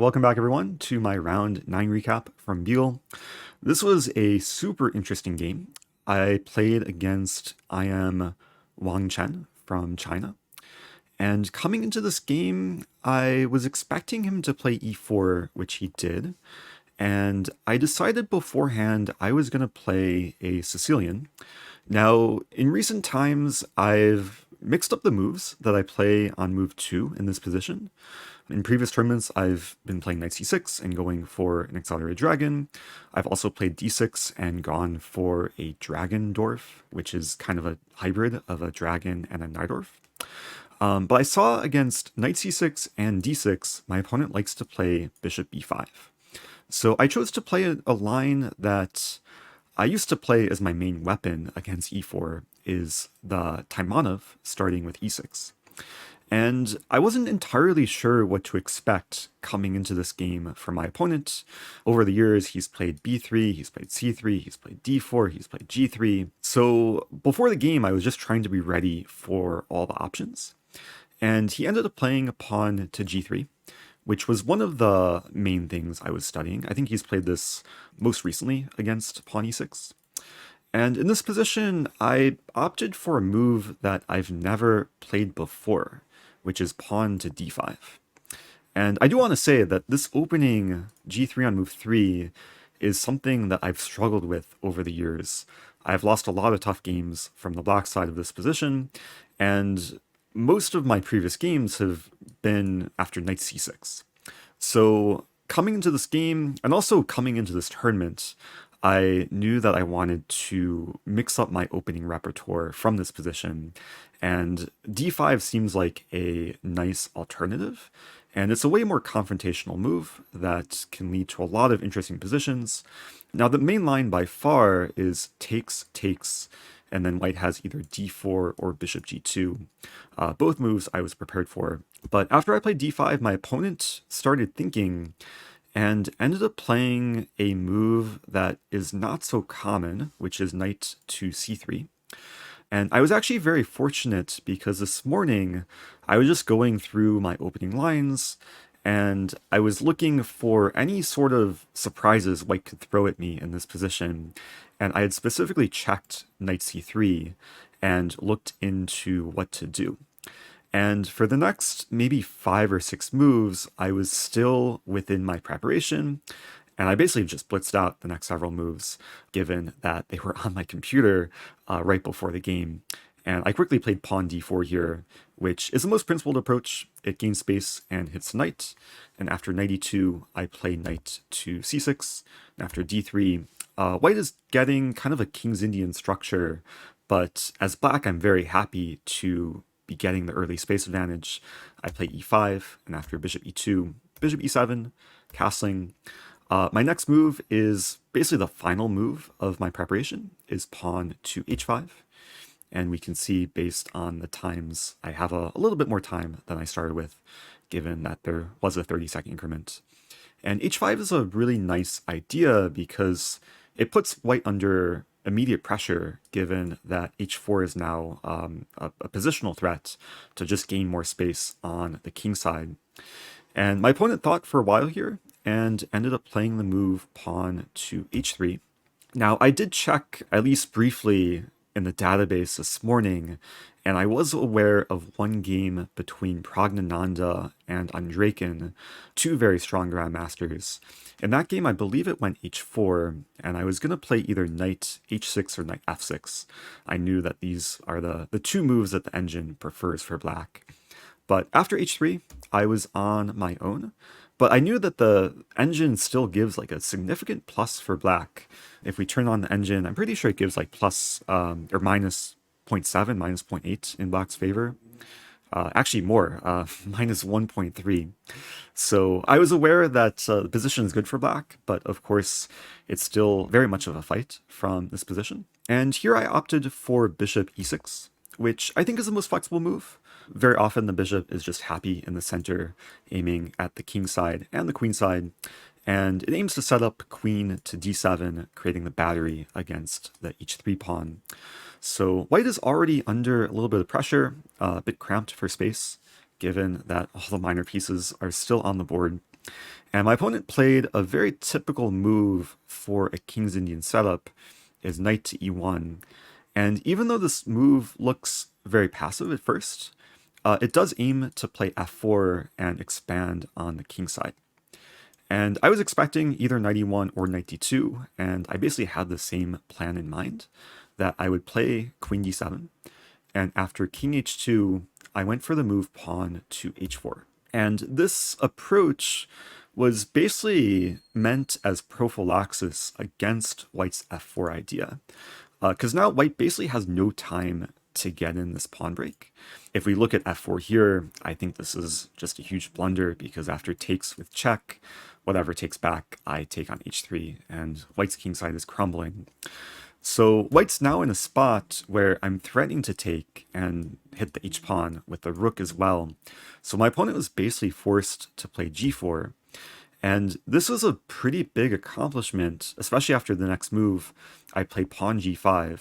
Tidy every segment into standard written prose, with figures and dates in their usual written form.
Welcome back, everyone, to my round 9 recap from Biel. This was a super interesting game. I played against IM Wang Chen from China. And coming into this game, I was expecting him to play e4, which he did. And I decided beforehand I was going to play a Sicilian. Now, in recent times, I've mixed up the moves that I play on move 2 in this position. In previous tournaments, I've been playing knight c6 and going for an accelerated dragon. I've also played d6 and gone for a dragon dwarf, which is kind of a hybrid of a dragon and a knight dwarf. But I saw against knight c6 and d6, my opponent likes to play bishop b5. So I chose to play a line that I used to play as my main weapon against e4, is the Taimanov starting with e6. And I wasn't entirely sure what to expect coming into this game from my opponent. Over the years, he's played b3, he's played c3, he's played d4, he's played g3. So before the game, I was just trying to be ready for all the options. And he ended up playing a pawn to g3, which was one of the main things I was studying. I think he's played this most recently against pawn e6. And in this position, I opted for a move that I've never played before, which is pawn to d5. And I do want to say that this opening g3 on move 3 is something that I've struggled with over the years. I've lost a lot of tough games from the black side of this position, and most of my previous games have been after knight c6. So coming into this game, and also coming into this tournament, I knew that I wanted to mix up my opening repertoire from this position, and d5 seems like a nice alternative, and it's a way more confrontational move that can lead to a lot of interesting positions. Now, the main line by far is takes, takes, and then white has either d4 or bishop g2. Both moves I was prepared for, but after I played d5, my opponent started thinking and ended up playing a move that is not so common, which is knight to c3. And I was actually very fortunate because this morning I was just going through my opening lines and I was looking for any sort of surprises white could throw at me in this position. And I had specifically checked knight c3 and looked into what to do. And for the next maybe 5 or 6 moves, I was still within my preparation, and I basically just blitzed out the next several moves, given that they were on my computer right before the game. And I quickly played pawn d4 here, which is the most principled approach. It gains space and hits knight. And after knight e2, I play knight to c6. And after d3, white is getting kind of a King's Indian structure, but as black, I'm very happy to be getting the early space advantage. I play e5, and after bishop e2, bishop e7, castling. My next move is basically the final move of my preparation, is pawn to h5. And we can see based on the times, I have a little bit more time than I started with, given that there was a 30-second increment. And h5 is a really nice idea because it puts white under immediate pressure, given that h4 is now a positional threat to just gain more space on the king side. And my opponent thought for a while here and ended up playing the move pawn to h3. Now, I did check at least briefly in the database this morning, and I was aware of one game between Pragnananda and Andreykin, two very strong grandmasters. In that game, I believe it went h4, and I was going to play either knight h6 or knight f6. I knew that these are the two moves that the engine prefers for black. But after h3, I was on my own. But I knew that the engine still gives like a significant plus for black. If we turn on the engine, I'm pretty sure it gives like plus or minus 0.7, minus 0.8 in black's favor. Actually more, minus 1.3. So I was aware that the position is good for black, but of course it's still very much of a fight from this position. And here I opted for bishop e6, which I think is the most flexible move. Very often the bishop is just happy in the center, aiming at the king side and the queen side, and it aims to set up queen to d7, creating the battery against the h3 pawn. So white is already under a little bit of pressure, a bit cramped for space, given that all the minor pieces are still on the board. And my opponent played a very typical move for a King's Indian setup, is knight to e1. And even though this move looks very passive at first, it does aim to play f4 and expand on the king side. And I was expecting either knight e1 or knight d2, and I basically had the same plan in mind, that I would play queen d7, and after king h2, I went for the move pawn to h4. And this approach was basically meant as prophylaxis against white's f4 idea, because now white basically has no time to get in this pawn break. If we look at f4 here, I think this is just a huge blunder, because after takes with check, whatever takes back, I take on h3, and white's kingside is crumbling. So white's now in a spot where I'm threatening to take and hit the h-pawn with the rook as well. So my opponent was basically forced to play g4. And this was a pretty big accomplishment, especially after the next move, I play pawn g5.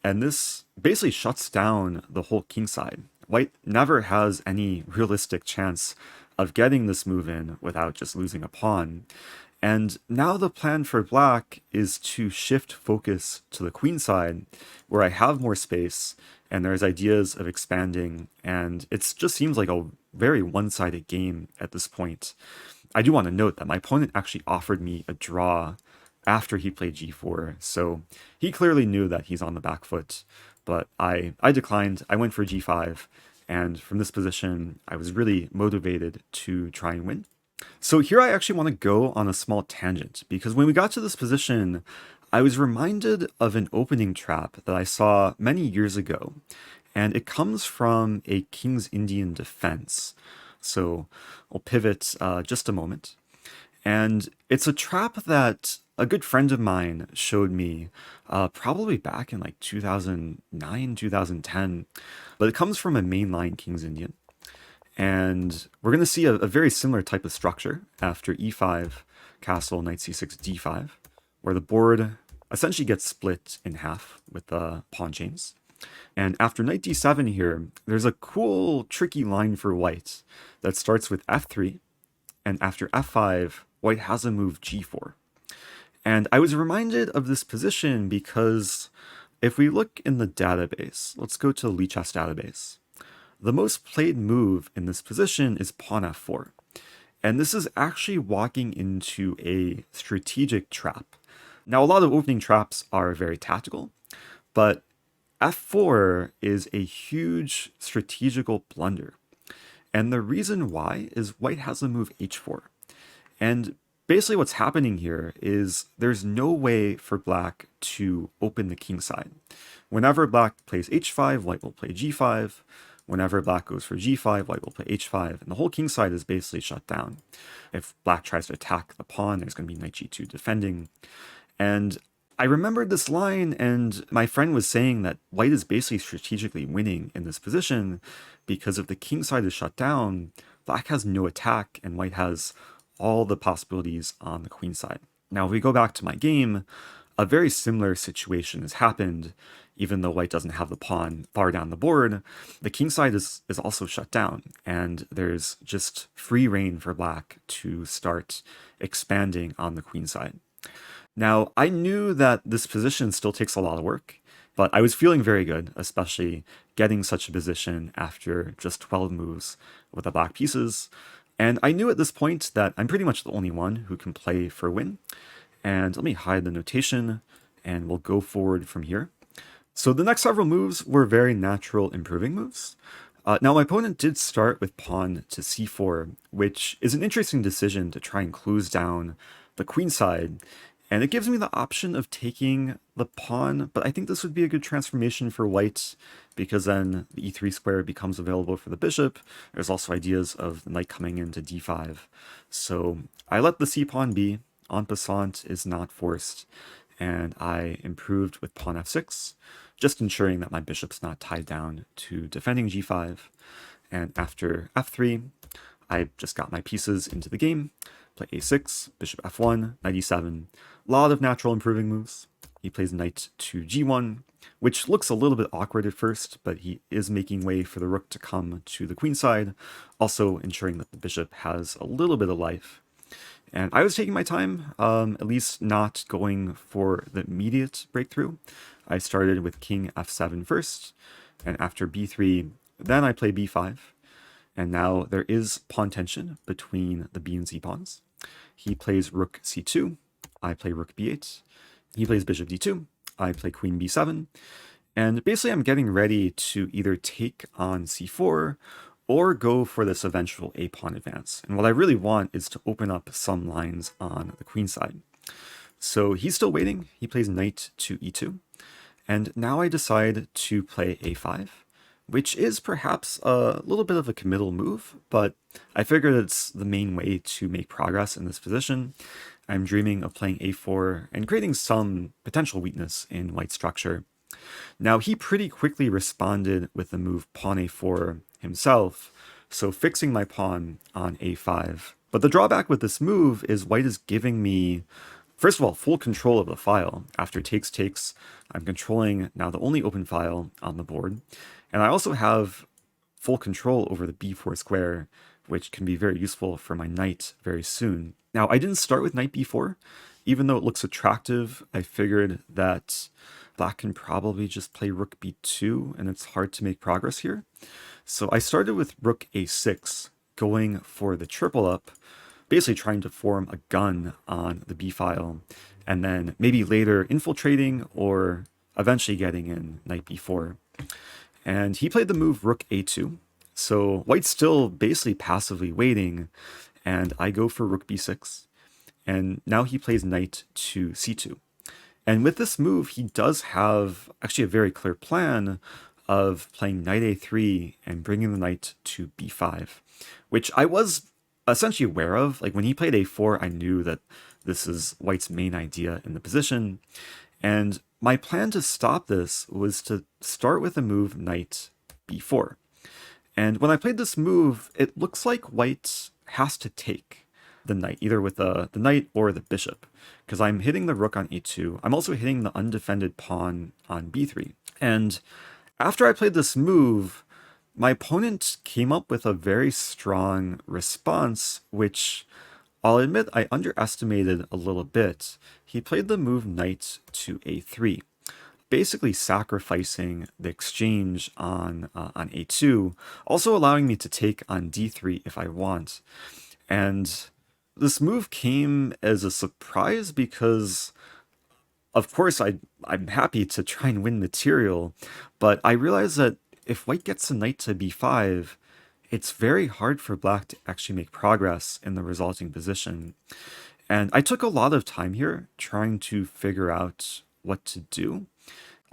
And this basically shuts down the whole kingside. White never has any realistic chance of getting this move in without just losing a pawn. And now the plan for black is to shift focus to the queen side, where I have more space, and there's ideas of expanding, and it just seems like a very one-sided game at this point. I do want to note that my opponent actually offered me a draw after he played g4, so he clearly knew that he's on the back foot, but I declined. I went for g5, and from this position, I was really motivated to try and win. So here I actually want to go on a small tangent, because when we got to this position, I was reminded of an opening trap that I saw many years ago, and it comes from a King's Indian defense. So I'll pivot just a moment. And it's a trap that a good friend of mine showed me probably back in like 2009, 2010, but it comes from a mainline King's Indian. And we're going to see a very similar type of structure after e5, castle, knight c6, d5, where the board essentially gets split in half with the pawn chains. And after knight d7 here, there's a cool, tricky line for white that starts with f3, and after f5, white has a move g4. And I was reminded of this position because if we look in the database, let's go to the Lichess database. The most played move in this position is pawn f4. And this is actually walking into a strategic trap. Now, a lot of opening traps are very tactical, but f4 is a huge strategical blunder. And the reason why is white has the move h4. And basically what's happening here is there's no way for black to open the king side. Whenever black plays h5, white will play g5. Whenever black goes for g5, white will play h5, and the whole king side is basically shut down. If black tries to attack the pawn, there's going to be knight g2 defending. And I remembered this line, and my friend was saying that white is basically strategically winning in this position because if the king side is shut down, black has no attack, and white has all the possibilities on the queen side. Now, if we go back to my game, a very similar situation has happened. Even though white doesn't have the pawn far down the board, the king side is also shut down, and there's just free reign for black to start expanding on the queen side. Now, I knew that this position still takes a lot of work, but I was feeling very good, especially getting such a position after just 12 moves with the black pieces. And I knew at this point that I'm pretty much the only one who can play for a win. And let me hide the notation, and we'll go forward from here. So the next several moves were very natural improving moves. Now my opponent did start with pawn to c4, which is an interesting decision to try and close down the queen side. And it gives me the option of taking the pawn, but I think this would be a good transformation for white because then the e3 square becomes available for the bishop. There's also ideas of the knight coming into d5. So I let the c-pawn be. En passant is not forced. And I improved with pawn f6, just ensuring that my bishop's not tied down to defending g5. And after f3, I just got my pieces into the game. Play a6, bishop f1, knight e7. A lot of natural improving moves. He plays knight to g1, which looks a little bit awkward at first, but he is making way for the rook to come to the queen side, also ensuring that the bishop has a little bit of life. And I was taking my time, at least not going for the immediate breakthrough. I started with king f7 first, and after b3, then I play b5. And now there is pawn tension between the b and c pawns. He plays rook c2, I play rook b8. He plays bishop d2, I play queen b7. And basically I'm getting ready to either take on c4 or go for this eventual a-pawn advance. And what I really want is to open up some lines on the queen side. So he's still waiting. He plays knight to e2. And now I decide to play a5, which is perhaps a little bit of a committal move, but I figured it's the main way to make progress in this position. I'm dreaming of playing a4 and creating some potential weakness in white structure. Now, he pretty quickly responded with the move pawn a4 himself, so fixing my pawn on a5. But the drawback with this move is white is giving me, first of all, full control of the file. After takes, I'm controlling now the only open file on the board. And I also have full control over the b4 square, which can be very useful for my knight very soon. Now, I didn't start with knight b4. Even though it looks attractive, I figured that black can probably just play rook b2, and it's hard to make progress here. So I started with rook a6, going for the triple up, basically trying to form a gun on the b file, and then maybe later infiltrating or eventually getting in knight b4. And he played the move rook a2, so white's still basically passively waiting, and I go for rook b6. And now he plays knight to c2. And with this move, he does have actually a very clear plan of playing knight a3 and bringing the knight to b5, which I was essentially aware of. Like when he played a4, I knew that this is white's main idea in the position. And my plan to stop this was to start with a move knight b4. And when I played this move, it looks like white has to take the knight, either with the knight or the bishop, because I'm hitting the rook on e2. I'm also hitting the undefended pawn on b3. And after I played this move, my opponent came up with a very strong response, which I'll admit I underestimated a little bit. He played the move knight to a3, basically sacrificing the exchange on a2, also allowing me to take on d3 if I want. And this move came as a surprise because, of course, I'm happy to try and win material, but I realized that if white gets a knight to b5, it's very hard for black to actually make progress in the resulting position. And I took a lot of time here trying to figure out what to do.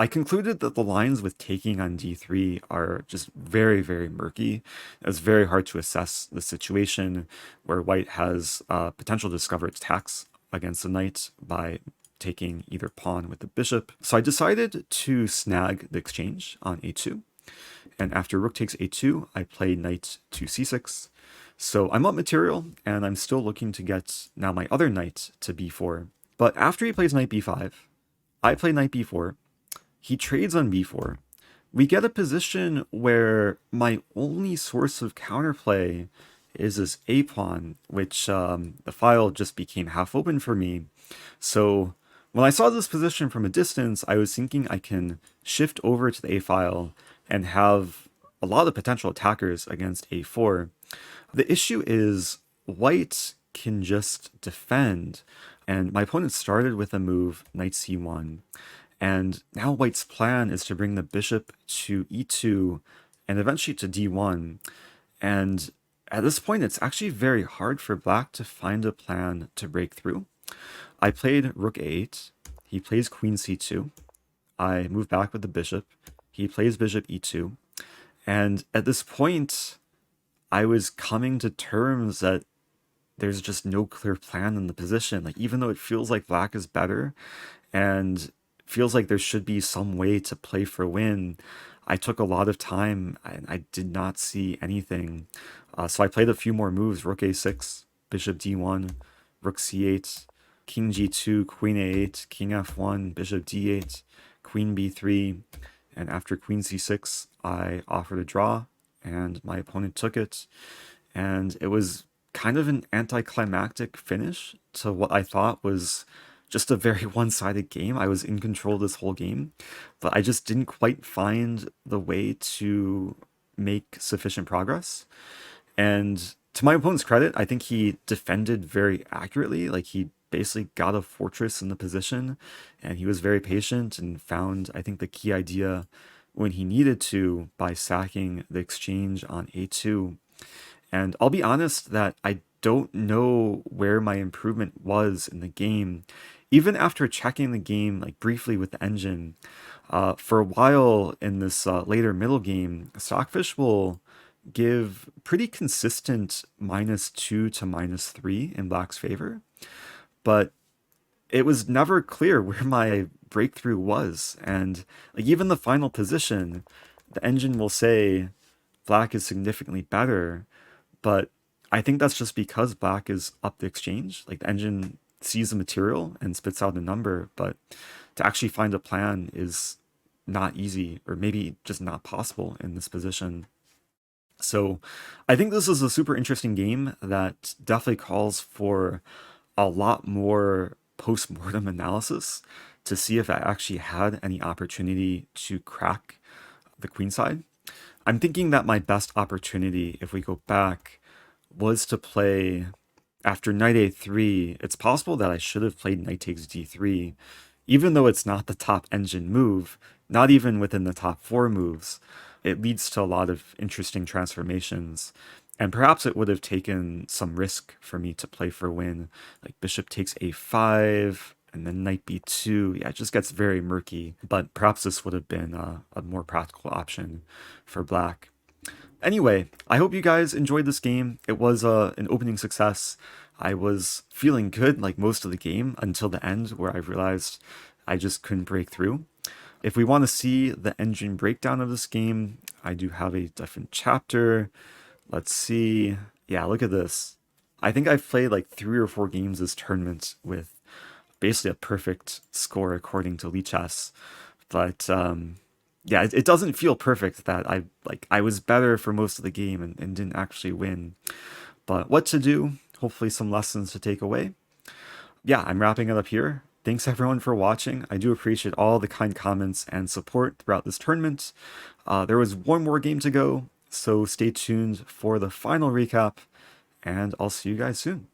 I concluded that the lines with taking on d3 are just very, very murky. It's very hard to assess the situation where white has potential to discover its tax against the knight by taking either pawn with the bishop. So I decided to snag the exchange on a2. And after rook takes a2, I play knight to c6. So I'm up material, and I'm still looking to get now my other knight to b4. But after he plays knight b5, I play knight b4. He trades on b4. We get a position where my only source of counterplay is this a-pawn, which the file just became half open for me. So when I saw this position from a distance, I was thinking I can shift over to the a file and have a lot of potential attackers against a4. The issue is white can just defend, and my opponent started with a move knight c1. And now white's plan is to bring the bishop to e2 and eventually to d1. And at this point, it's actually very hard for black to find a plan to break through. I played rook a8. He plays queen c2. I move back with the bishop. He plays bishop e2. And at this point, I was coming to terms that there's just no clear plan in the position. Like, even though it feels like black is better and feels like there should be some way to play for win, I took a lot of time and I did not see anything. So I played a few more moves: rook a6, bishop d1, rook c8, king g2, queen a8, king f1, bishop d8, queen b3, and after queen c6, I offered a draw, and my opponent took it. And it was kind of an anticlimactic finish to what I thought was just a very one-sided game. I was in control this whole game, but I just didn't quite find the way to make sufficient progress. And to my opponent's credit, I think he defended very accurately. Like he basically got a fortress in the position and he was very patient and found, I think, the key idea when he needed to by sacking the exchange on a2. And I'll be honest that I don't know where my improvement was in the game. Even after checking the game like briefly with the engine, for a while in this later middle game, Stockfish will give pretty consistent -2 to -3 in Black's favor, but it was never clear where my breakthrough was. And like even the final position, the engine will say Black is significantly better, but I think that's just because Black is up the exchange. Like the engine sees the material and spits out a number, but to actually find a plan is not easy, or maybe just not possible in this position. So I think this is a super interesting game that definitely calls for a lot more post-mortem analysis to see if I actually had any opportunity to crack the queenside. I'm thinking that my best opportunity, if we go back, was to play after knight a3. It's possible that I should have played knight takes d3, even though it's not the top engine move, not even within the top 4 moves. It leads to a lot of interesting transformations, and perhaps it would have taken some risk for me to play for win, like bishop takes a5, and then knight b2. Yeah, it just gets very murky, but perhaps this would have been a more practical option for Black. Anyway, I hope you guys enjoyed this game. It was an opening success. I was feeling good like most of the game until the end, where I realized I just couldn't break through. If we want to see the engine breakdown of this game, I do have a different chapter. Let's see. Yeah, look at this. I think I've played like 3 or 4 games this tournament with basically a perfect score according to Lichess. But yeah, it doesn't feel perfect that I was better for most of the game and didn't actually win. But what to do? Hopefully some lessons to take away. Yeah, I'm wrapping it up here. Thanks everyone for watching. I do appreciate all the kind comments and support throughout this tournament. There was one more game to go, so stay tuned for the final recap, and I'll see you guys soon.